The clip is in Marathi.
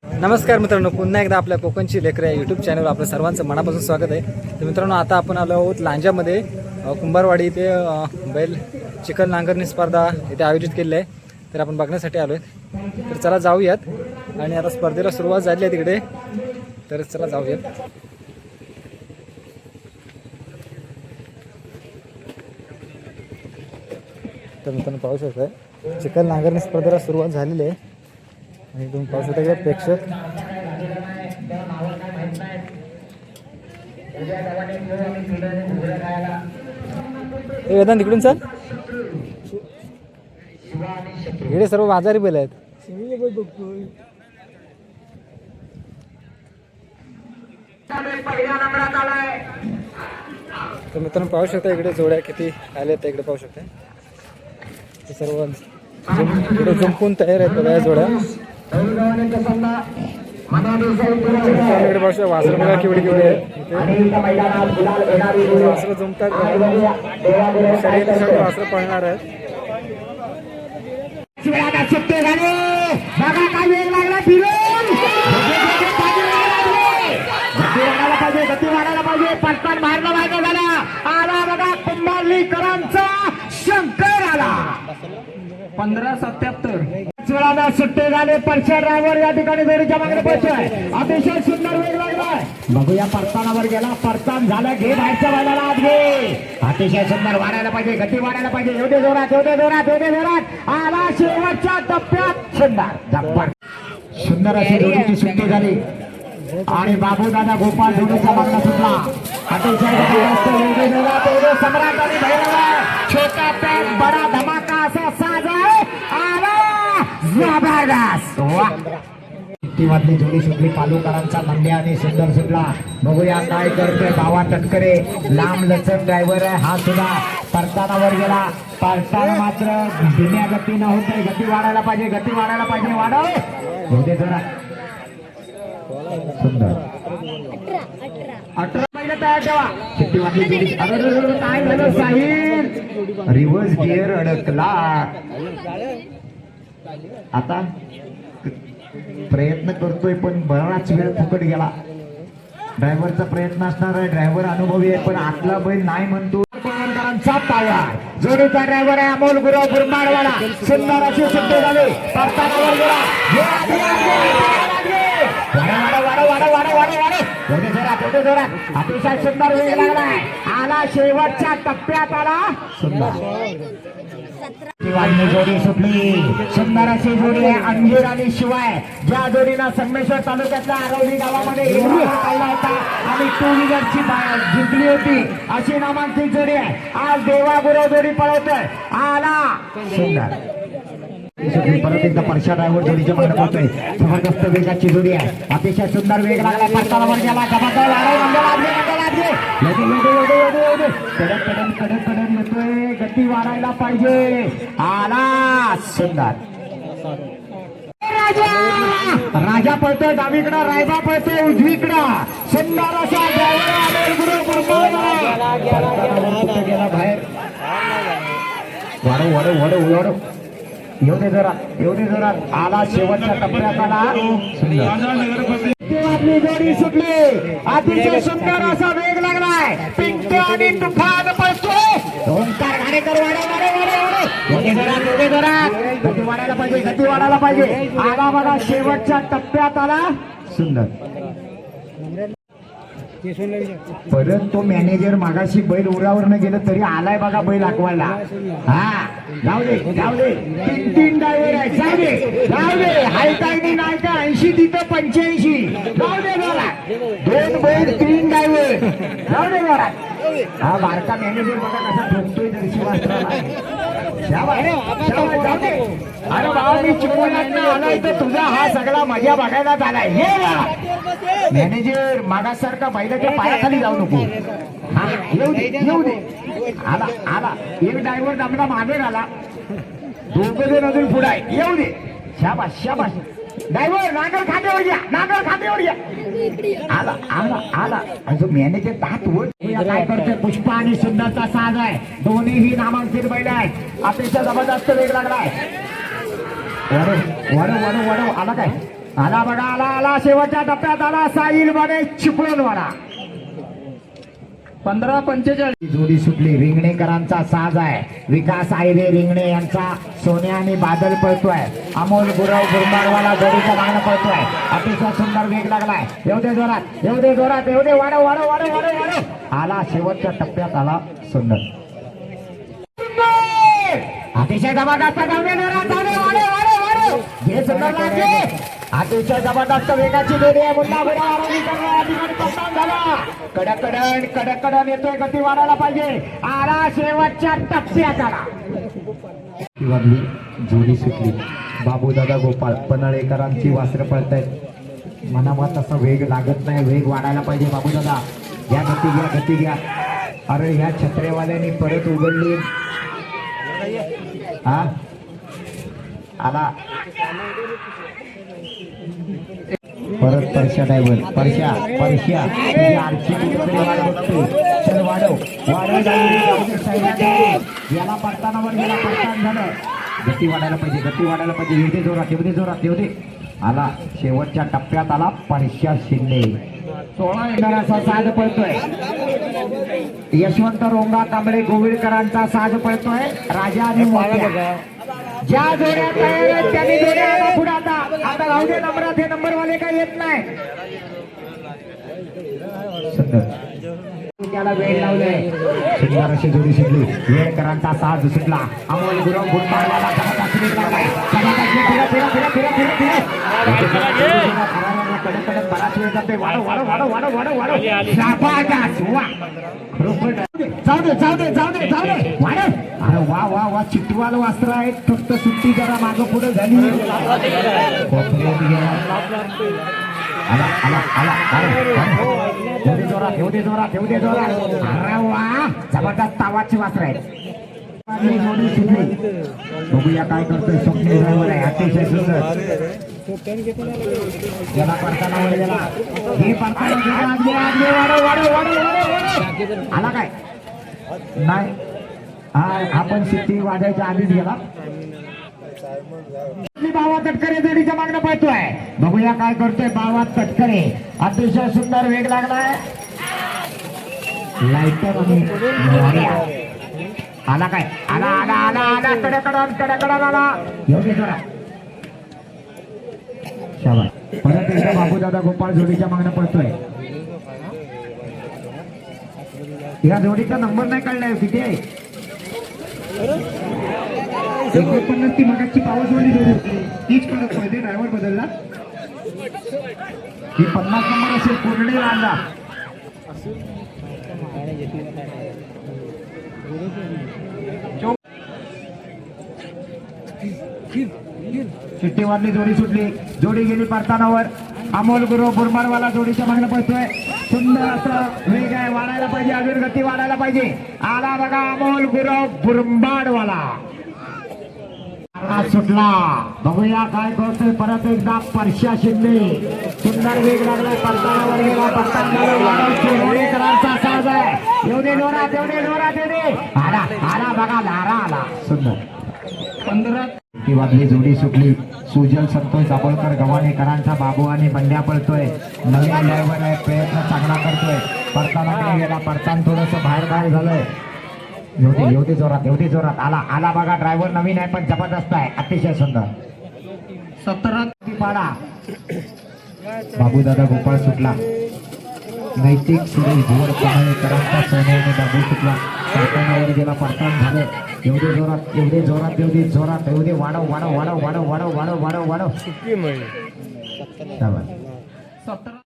नमस्कार मित्रांनो, पुन्हा एकदा आपल्या कोकणची लेकरं या यूट्यूब चॅनलवर आपलं सर्वांचं मनापासून स्वागत आहे. तर मित्रांनो, आता आपण आलो आहोत लांजामध्ये कुंभारवाडी इथे बैल चिखल नांगरणी स्पर्धा इथे आयोजित केली आहे. तर आपण बघण्यासाठी आलो आहे. तर चला जाऊयात. आणि आता स्पर्धेला सुरुवात झाली आहे तिकडे, तर चला जाऊयात. तर मित्रांनो पाहू शकताय चिखल नांगरणी स्पर्धेला सुरुवात झालेली आहे. आणि तुम्ही पाहू शकता की प्रेक्षक वेदांत तिकडून सर इकडे सर्व बाजारी बैल आहेत. तर मित्रांनो पाहू शकता इकडे जोड्या किती आल्या त्या इकडे पाहू शकता. ते सर्व इकडे जुंपून तयार आहेत बघा जोड्या. इकडे पाहू शकता वासरं बघा केवढी केवढी आहेत. वासरं जुंपतात, शर्यतीसाठी वासरं पळणार आहेत. गती वाढायला पाहिजे. पटकन मारला पाहिजे झाला. आला बघा कुंभारलीकरांचा शंकर आला 1577 सुट्टे झाले. परशा ड्रायव्हर या ठिकाणी जोडीच्या मागणी पोहोचलाय. अतिशय सुंदर वेग लागलाय. बघूया परतानावर गेला. परतान झाला. घे बाहेरच्या बाजूला आत घे. अतिशय सुंदर वाढायला पाहिजे. गती वाढायला पाहिजे. एवढे जोरात एवढे जोरात एवढे जोरात आला शेवटच्या टप्प्यात. सुंदर जब्बर सुंदर अशी जोडीची सुट्टी झाली. आणि बाबू दादा गोपाळ जोडीचा मागणा सुटला. अतिशय एवढे जोरात एवढे सम्राट आणि भैरव. छोटा पॅक बडा धमाका असा साज आहे. आला जबरदस्त वाटली जोडी सुटली. पालुकरांचा नंद्या आणि सुंदर सुटला. बघूया काय करतोय बावा तटकरे. लांब लचक ड्रायव्हर आहे हा सुद्धा. परतानावर गेला. परताना मात्र धीम्या गतीनं होतोय. गती वाढायला पाहिजे. गती वाढायला पाहिजे. वाढव होते जरा सुंदर 18 महिने तयार ठेवा. शिट्टी वाटली जोडी. अरे काय झालं साहिल. रिव्हर्स गिअर अडकला. आता प्रयत्न करतोय पण बराच वेळ फुकट गेला. ड्रायव्हरचा प्रयत्न असणार आहे. ड्रायव्हर अनुभवी आहे पण आतला बैल नाही म्हणतो. पवनकरांचा पाया जोडीचा ड्रायव्हर आहे अमोल गुरव बुरमाडवाला. सुंदर अशी सुट्टी झाली. परतानावर गेला. अतिशय सुंदर वेग लागलाय. आला शेवटच्या टप्प्यात आला. सुंदर जोडी सुटली. सुंदर अशी जोडी आहे अंजीर आणि शिवाय. ज्या जोडीला संगमेश्वर तालुक्यातल्या आरवली गावामध्ये काढला होता आणि 2 व्हीलरची जिंकली होती अशी नामांकित जोडी आहे. आज देवा गुरव जोडी पळवतोय. आला सुंदर परत एकदा परशा ड्रायव्हर जोडीच्या मागे पोहोचतोय. जबरदस्त वेगाची जोडी आहे. अतिशय सुंदर वेग लागला. परतानावर गेला. कडक येतोय. गती वाढायला पाहिजे. आला सुंदर राजा पळतोय डावीकडं. रायबा पळतोय उजवीकडं. सुंदर असा गेला बाहेर. वाढव एवढे जोरात आला. शेवटच्या टप्प्यात आला. आपली जोडी सुटली. अतिशय सुंदर असा वेग लागलाय. पिंटू आणि तुफान पळतोय. ओंकार घाडेकर एवढे जोरात गती वाढायला पाहिजे. गती वाढायला पाहिजे. आला बघा शेवटच्या टप्प्यात आला. सुंदर परत तो मॅनेजर मागाशी बैल उरावरनं गेलं तरी आलाय बघा बैल आकवायला. हा जाऊ दे 3 ड्रायव्हर आहे. जाऊ दे हाय काय नाही का 80 तिथं 85. जाऊ दे बघा 2 बैल 3 ड्रायव्हर. जाऊ दे बघा हा बारका मॅनेजर बघा कसा ठोकतोय दर्शी वासराला. अरे बाबा मी चिपळूण आलाय तर तुझा हा सगळा मजा बघायला झालाय. हे मॅनेजर मागासारखा बैलाच्या पायाखाली जाऊ नको. हा येऊ दे आला एक ड्रायव्हर आपला मागे आला. 2 जण अजून पुढे आहे. येऊ दे. शाबाश ड्रायव्हर नागर खात्यावर घ्या. आला जो मॅनेजर दात वर काय करतोय. पुष्पा आणि सुंदरचा साज आहे. दोन्हीही नामांकित बैल आहेत. अतिशय जबरदस्त वेग लागलाय. वाढव आला काय आला बघा आला आला शेवटच्या टप्प्यात आला साहिल बने चिपळूणवाडा 15-45 जोडी सुटली रिंगणेकरांचा साज आहे विकास आयरे रिंगणे यांचा सोन्या आणि बादल पळतोय अमोल गुरव गुरबारवाला जोडीच्या मागणं पळतोय अतिशय सुंदर वेग लागलाय एवढे जोरात एवढे जोरात एवढे वाढव वाढव वाढव वाढव वाढव आला शेवटच्या टप्प्यात आला सुंदर अतिशय जबरदस्त धावणे जोरात धावणे वाढव वाढव वाढव हे सुंदर लागले अतिशय जबरदस्त वेगाची जोडी आहे मुन्ना घोडा आरोही ठिकाणी पसंत झाला कडकडण कडकडण येतोय गती वाढायला पाहिजे आला शेवटच्या टप्प्यात आला वाजली जोडी सुटली बाबूदादा गोपाळ पनळेकरांची वासरं पळतायत मनामत असा वेग लागत नाही वेग वाढायला पाहिजे बाबूदादा घ्या गती घ्या अरे ह्या छत्रेवाल्यांनी परत उघडली हा आला परत परशा ड्रायव्हर परशा चल वाढव याला पडतानावर गेला पडताना झालं गती वाढायला पाहिजे एवढे जोरात आला शेवटच्या टप्प्यात आला परशा शिंदे 16 येणारा साज पळतोय यशवंत रोंगा कांबळे गोविलकरांचा साज पळतोय राजा आणि मोठ्या ज्या जोड्या तयार आहेत त्यांनी जोड्या आणा पुढे आता राहू दे नंबरात हे नंबरवाले काही येत नाही त्याला वेळ लावलाय सुंदर अशी जोडी सुटली वेळकरांचा साज सुटला अमोल गुरव गुंडाळवाला बराच वेळ जाते जाऊ दे वाढव अरे वा चिटवाल वास्त्र आहेत फक्त सुट्टी जरा मागं पुढे झाली एवढे जोरात अरे वा जबरदस्त आवाजची वास्त्र आहे बघूया काय करतोय स्वप्नील ड्रायव्हर आहे अतिशय सुंदर याला पडताना वर गेला हे पडताना आला काय नाही आपण सिद्धी वाजायच्या आधीच गेला बावा तटकरे जोडीच्या मागणं पळतोय बघूया काय करतोय बावा तटकरे अतिशय सुंदर वेग लागलाय लाईटर आला काय आला कडकडन आला एवढे जरा शाबास परत एकदा बाबूदादा गोपाळ जोडीच्या मागणं पळतोय या जोडीचा नंबर नाही कळलाय किती आहे 49 ती मगाची पावसवाली जोडी होती तीच परत पहिले ड्रायव्हर बदलला ही 50 नंबर असेल पूर्ण आणला चिट्टी वाजली जोडी सुटली जोडी गेली परतानावर अमोल गुरु बुरमारवाला जोडीच्या मागणं पळतोय सुंदर असं वेग आहे वाढायला पाहिजे अजून गती वाढायला पाहिजे आला बघा अमोल गुरु बुरंबाडवाला सुटला बघूया काय करतोय परत एकदा परशा शिंदे सुंदर वेग लागलाय परतानावर गेला परतानाचा साज आहे एवढे जोरात आला बघा लारा आला सुंदर 15 ती वाजली जोडी सुटली सुजल संतोष दाभोळकर गव्हाणेकरांचा बाबू आणि बंड्या पळतोय नवीन ड्रायव्हर आहे प्रयत्न चांगला करतोय परताना काय गेला परताना थोडस बाहेर झालंय एवढे जोरात आला बघा ड्रायव्हर नवीन आहे पण जबरदस्त आहे अतिशय सुंदर 17 पाडा बाबूदादा गोपाळ सुटला नैतिक सुरेश भोर पनळेकरांचा सोन्याने बाबू सुटला परतानावर गेला परतान झालं एवढे जोरात वाढव 17